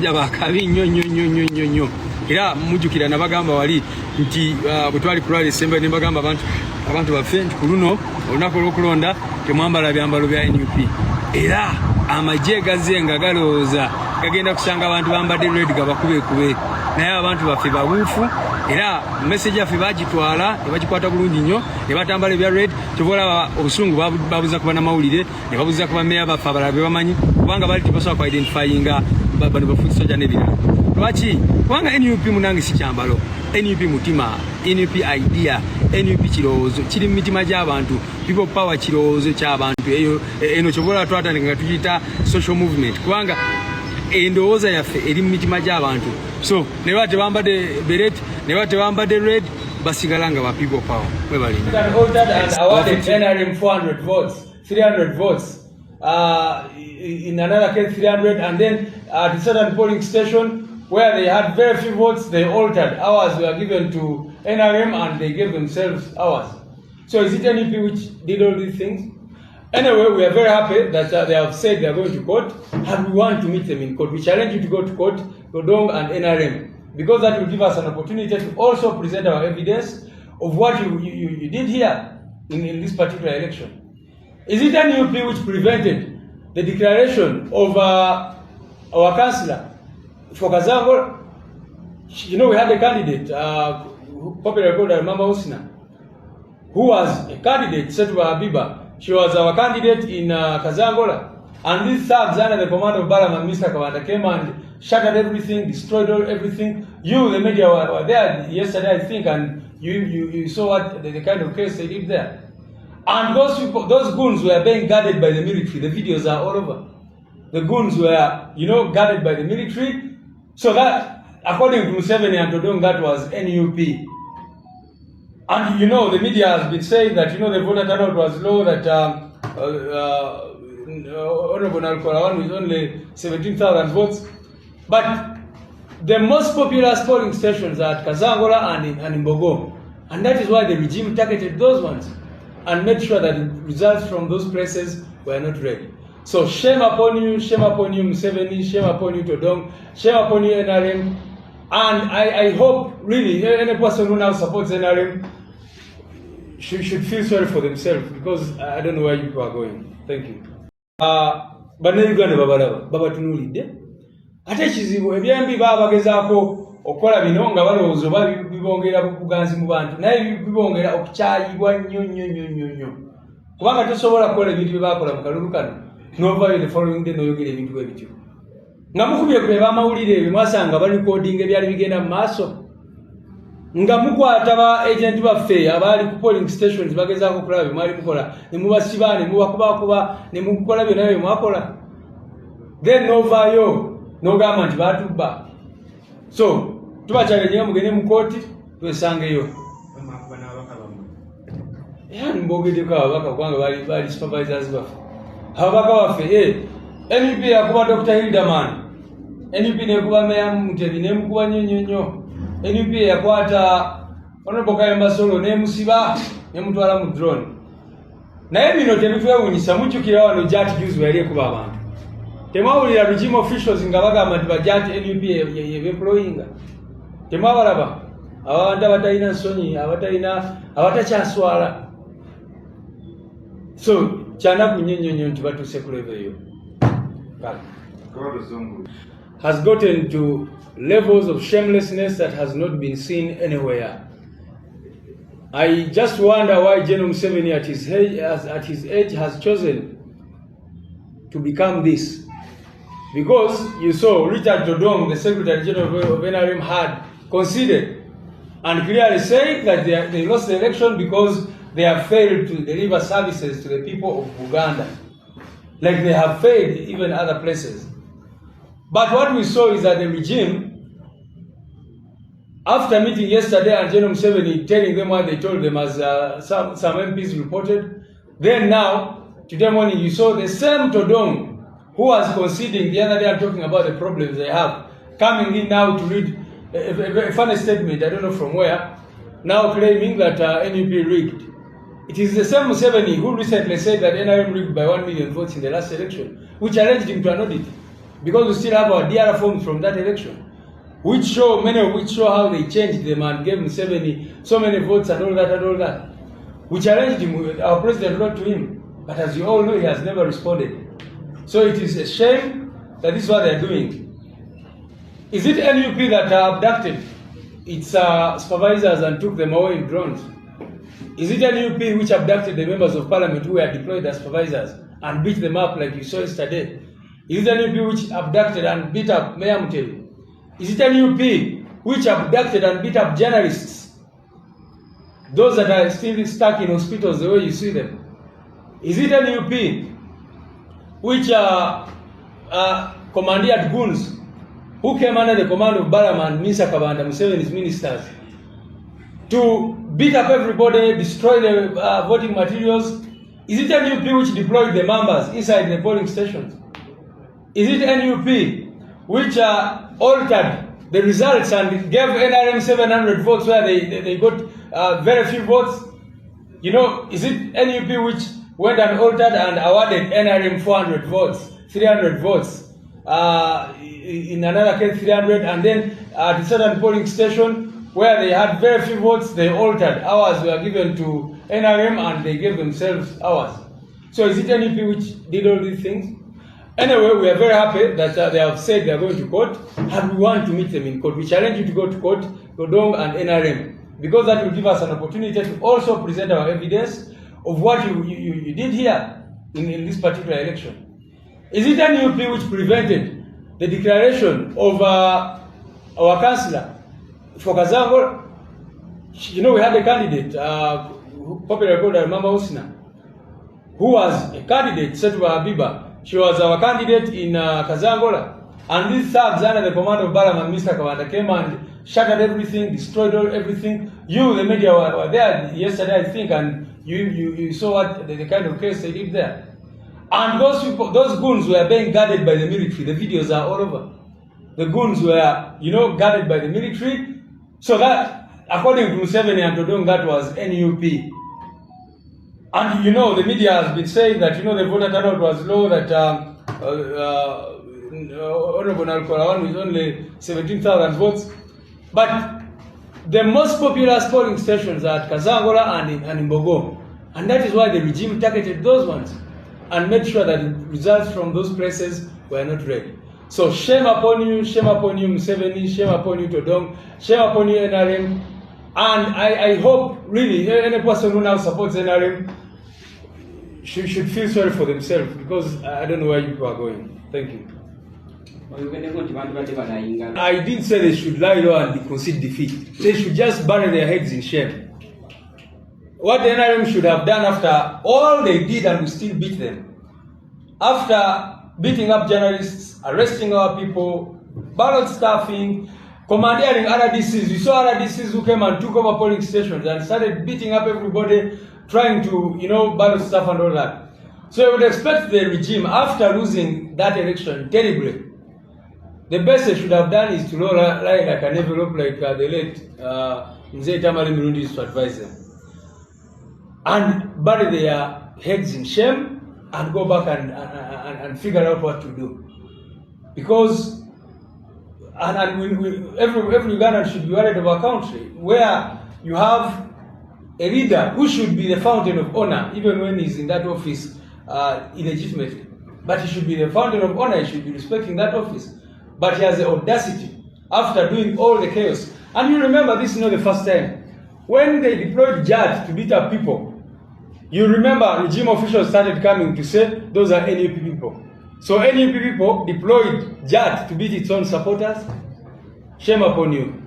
Jabakabi nnyo era mujukira nabagamba wali nti bwe twali kulwala December ne bagamba abantu baffe nti kuluno olunaku olw'okulonda temwambala byambalo bya NUP era amagye gazenga galowooza gagenda kusanga abantu bambadde red gabakube naye abantu baffe babuufu era message yaffe bagitwala ne bagikwata bulungi nnyo ne batambala ebya red tubola obusungu babuza kuba namawulire ne babuza kuba meya baffe abalala be bamanyi kubanga bali tibasobola ku identifyinga bano bafuzi soja n'ebirala lwaki kubanga NUP munange si kyambalo NUP mutima NUP idea NUP kirowoozo kiri mu mitima gy'abantu people power kirowoozo ky'abantu eyo eno kyobola twatandika nga tuyita social movement kubanga endowooza yaffe eri mu mitima gy'abantu so ne baba tebambadde beret ne baba tebambadde red basigala nga ba people power bwe bali awarded NRM 400 votes 300 votes in another case 300 and then at a certain polling station where they had very few votes they altered hours were given to NRM and they gave themselves hours. So is it NUP which did all these things? Anyway, we are very happy that they have said they are going to court and we want to meet them in court. We challenge you to go to court, Rodong and NRM, because that will give us an opportunity to also present our evidence of what you did here in this particular election. Is it NUP which prevented the declaration of our councillor for Kazango? You know, we had a candidate, popularly called Mama Usina, who was a candidate, Setwa Abiba. She was our candidate in Kazangola. And these thugs under the command of Baram and Mr. Kawanda came and shattered everything, destroyed everything. You, the media, were there yesterday, I think, and you saw what the kind of case they did there. And those goons were being guarded by the military. The videos are all over. The goons were, guarded by the military. So that, according to Museveni and Todong, that was NUP. And the media has been saying that, the voter turnout was low, that Honorable Nalukolawan with only 17,000 votes. But the most popular polling stations are at Kazangola and in Bogo. And that is why the regime targeted those ones and made sure that the results from those places were not ready. So shame upon you, Museveni, shame upon you, Todong, shame upon you, NRM. And I hope, really, any person who now supports NRM should feel sorry for themselves, because I don't know where you are going. Thank you. Bannayuganda babatunulidde ate ekizibu ebyembi babagezaako okukola bino nga balowooza oba bibongera buganzi mu bantu naye bibongera okukyayibwa nnyo kubanga tosobola kukola ebintu bye baakola mu kalulu kano n'ovaayo the following day n'oyogera ebintu bwe bityo nga mukubye ku bamawulire ebyo mwasanga balikodinga ebyali bigenda mu maaso nga mukwata ba agent baffe abali ku polling stations bagezaako okulaba bye mwali mukola ne mubasiba ne mubakubakuba ne mukola byonna bye mwakola then n'ovaayo n'ogamba nti baatubba so tubakyalenyeyo mugende mu kooti twesangeyo mbogeddeko ababaka kubanga bali supervisors baffe ababaka baffe NUP yakuba Dr. Hildaman NUP nekuba Meya Mutebi nemukuba nnyo NUP yakwata Honorable Kayemba Solo nemusiba nemutwala mu drone naye bino tebitwewunyisa mujjukira wano Jati juzi yali ekuba abantu temwawulira regime officials nga bagamba nti bajati NUP yebemployinga temwabalaba abantu abatalina nsonyi abatakyaswala so kyanaku nnyo nti batuuse ku level eyo has gotten to levels of shamelessness that has not been seen anywhere. I just wonder why General Museveni at his age has chosen to become this. Because you saw Richard Todong, the Secretary General of NRM, had conceded and clearly said that they lost the election because they have failed to deliver services to the people of Uganda, like they have failed even other places. But what we saw is that the regime, after meeting yesterday and General Museveni telling them what they told them, as some MPs reported, then now, today morning, you saw the same Todong who was conceding the other day and talking about the problems they have, coming in now to read a funny statement, I don't know from where, now claiming that NUP rigged. It is the same Museveni who recently said that NRM rigged by 1 million votes in the last election, which challenged him to an audit. because we still have our DR forms from that election, which show, many of which show how they changed them and gave Museveni so many votes and all that and all that. We challenged him, our president wrote to him, but as you all know, he has never responded. So it is a shame that this is what they are doing. Is it NUP that abducted its supervisors and took them away in drones? Is it NUP which abducted the members of parliament who were deployed as supervisors and beat them up like you saw yesterday? Is it NUP which abducted and beat up Mayor Muteri? Is it NUP which abducted and beat up journalists? Those that are still stuck in hospitals the way you see them. Is it NUP which commandeered goons who came under the command of Balama and Misa Kabanda, Museveni's ministers, to beat up everybody, destroy the voting materials? Is it NUP which deployed the members inside the polling stations? Is it NUP which altered the results and gave NRM 700 votes where they got very few votes? You know, is it NUP which went and altered and awarded NRM 400 votes, 300 votes, in another case 300, and then at a certain polling station where they had very few votes, they altered. Hours were given to NRM and they gave themselves hours. So is it NUP which did all these things? Anyway, we are very happy that they have said they are going to court, and we want to meet them in court. We challenge you to go to court, Godong and NRM, because that will give us an opportunity to also present our evidence of what you did here in this particular election. Is it NUP which prevented the declaration of our councillor for Kazango? You know, we had a candidate, popular called Mama Usina, who was a candidate, Setuba Habiba. She was our candidate in Kazangola. And these thugs under the command of Balama and Mr. Kawanda came and shattered everything, destroyed everything. You, the media, were there yesterday, I think, and you saw what the kind of case they did there. And those people, those goons were being guarded by the military. The videos are all over. The goons were, you know, guarded by the military. So that, according to Museveni and Todong, that was NUP. And you know, the media has been saying that, you know, the voter turnout was low, that Honorable Nalkora with only 17,000 votes. But the most populous polling stations are at Kazangola and in Bogo. And that is why the regime targeted those ones and made sure that the results from those places were not read. So shame upon you, Museveni, shame upon you, Todong, shame upon you, NRM. And I hope, really, any person who now supports NRM should feel sorry for themselves, because I don't know where you people are going. Thank you. I didn't say they should lie low and concede defeat. They should just bury their heads in shame. What the NRM should have done after all they did, and we still beat them, after beating up journalists, arresting our people, ballot staffing, commandeering RDCs. You saw RDCs who came and took over polling stations and started beating up everybody, trying to, you know, ballot stuff and all that. So I would expect the regime, after losing that election terribly, the best they should have done is to roll like an envelope like the late Mzee Tamari Mirundi used to advise them, and bury their heads in shame and go back and figure out what to do. Because every Ugandan should be worried of a country where you have a leader who should be the fountain of honor, even when he's in that office illegitimately. But he should be the fountain of honor, he should be respecting that office. But he has the audacity, after doing all the chaos. And you remember, this is not the first time. When they deployed JAD to beat up people, you remember regime officials started coming to say those are NUP people. So NUP people deployed JAD to beat its own supporters. Shame upon you.